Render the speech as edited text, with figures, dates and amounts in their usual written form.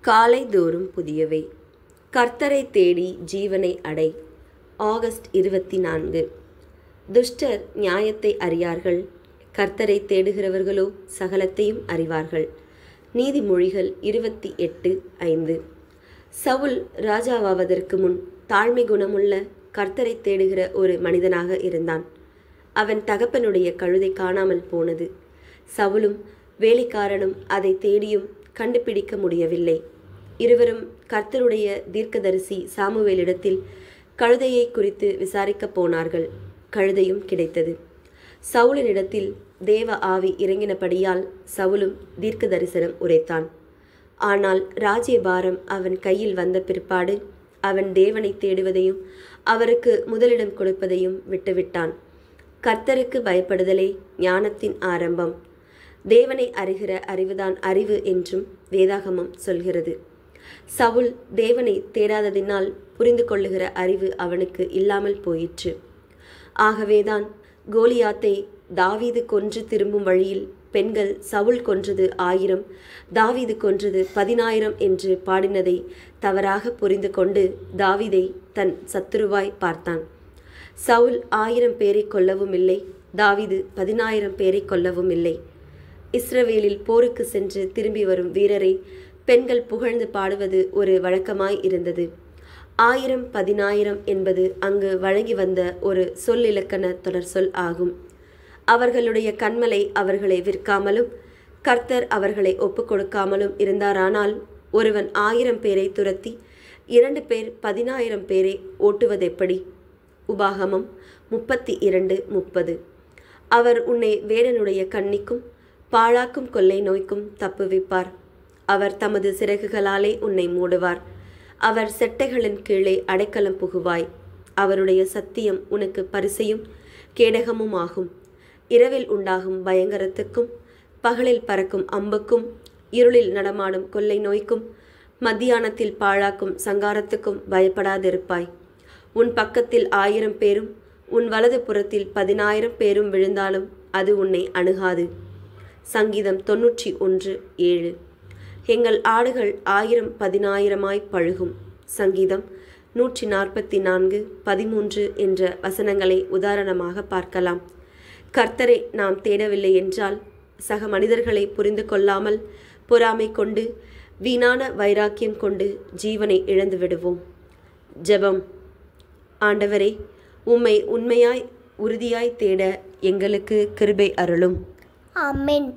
காலைதோறும் புதியவை. கர்த்தரை தேடி ஜீவனை அடை. ஆகஸ்ட் 24. துஷ்டர் நியாயத்தை அறியார்கள், கர்த்தரை தேடுகிறவர்களோ சகலத்தையும் அறிவார்கள். நீதிமொழிகள் 28:5. சவுல் ராஜாவாவதற்கு முன் தாழ்மை குணமுள்ள கர்த்தரை தேடுகிற ஒரு மனிதனாக இருந்தான். அவன் தகப்பனுடைய கழுதை காணாமல் போனது. சவுலும் வேலைக்காரனும் அதை தேடியும் கண்டுபிடிக்க முடியவில்லை. இருவரும் கர்த்தருடைய தீர்க்கதரிசி சாமுவேலிடத்தில் கழுதையை குறித்து விசாரிக்கப் போனார்கள். கழுதையும் கிடைத்தது. சவுலினிடத்தில் தேவ ஆவி இறங்கினபடியால் சவுலும் தீர்க்க தரிசனம் உரைத்தான். ஆனால் ராஜ்யபாரம் அவன் கையில் வந்த பிற்பாடு அவன் தேவனை தேடுவதையும் அவருக்கு முதலிடம் கொடுப்பதையும் விட்டுவிட்டான். கர்த்தருக்கு பயப்படுதலே ஞானத்தின் ஆரம்பம். தேவனை அறிகிற அறிவுதான் அறிவு என்றும் வேதாகமம் சொல்கிறது. சவுல் தேவனை தேடாததினால் புரிந்து கொள்ளுகிற அறிவு அவனுக்கு இல்லாமல் போயிற்று. ஆகவேதான் கோலியாத்தை தாவீது கொன்று திரும்பும் வழியில் பெண்கள் சவுல் கொன்றது 1000, தாவீது கொன்றது 10,000 என்று பாடினதை தவறாக புரிந்து கொண்டு தாவீதை தன் சத்துருவாய் பார்த்தான். சவுல் 1000 பேரை கொல்லவும் இல்லை, தாவீது 10,000 பேரை கொல்லவும் இல்லை. இஸ்ரவேலில் போருக்கு சென்று திரும்பி வரும் வீரரை பெண்கள் புகழ்ந்து பாடுவது ஒரு வழக்கமாய் இருந்தது. 1000 10,000 என்பது அங்கு வழங்கி வந்த ஒரு சொல்லிலக்கண தொடர் சொல் ஆகும். அவர்களுடைய கண்மலை அவர்களை விற்காமலும் கர்த்தர் அவர்களை ஒப்புக் கொடுக்காமலும் இருந்தாரானால் ஒருவன் 1000 பேரை துரத்தி 2 பேர் 10,000 பேரை ஓட்டுவதெப்படி? உபாகமம் 32:30. அவர் உன்னை வேடனுடைய கண்ணிக்கும் பாழாக்கும் கொள்ளை நோய்க்கும் தப்புவிப்பார். அவர் தமது சிறகுகளாலே உன்னை மூடுவார். அவர் செட்டைகளின் கீழே அடைக்கலம் புகுவாய். அவருடைய சத்தியம் உனக்கு பரிசையும் கேடகமும் ஆகும். இரவில் உண்டாகும் பயங்கரத்துக்கும் பகலில் பறக்கும் அம்புக்கும் இருளில் நடமாடும் கொள்ளை நோய்க்கும் மத்தியானத்தில் பாழாக்கும் சங்காரத்துக்கும் பயப்படாதிருப்பாய். உன் பக்கத்தில் 1000 பேரும் உன் வலது புறத்தில் 10,000 பேரும் விழுந்தாலும் அது உன்னை அணுகாது. சங்கீதம் 91:7. எங்கள் ஆடுகள் 1000 10,000 பழுகும். சங்கீதம் 144:13 என்ற வசனங்களை உதாரணமாக பார்க்கலாம். கர்த்தரை நாம் தேடவில்லை என்றால் சக மனிதர்களை புரிந்து கொள்ளாமல் பொறாமை கொண்டு வீணான வைராக்கியம் கொண்டு ஜீவனை இழந்து விடுவோம். ஜெபம். ஆண்டவரே, உம்மை உண்மையாய் உறுதியாய் தேட எங்களுக்கு கிருபை அருளும். ஆமென்.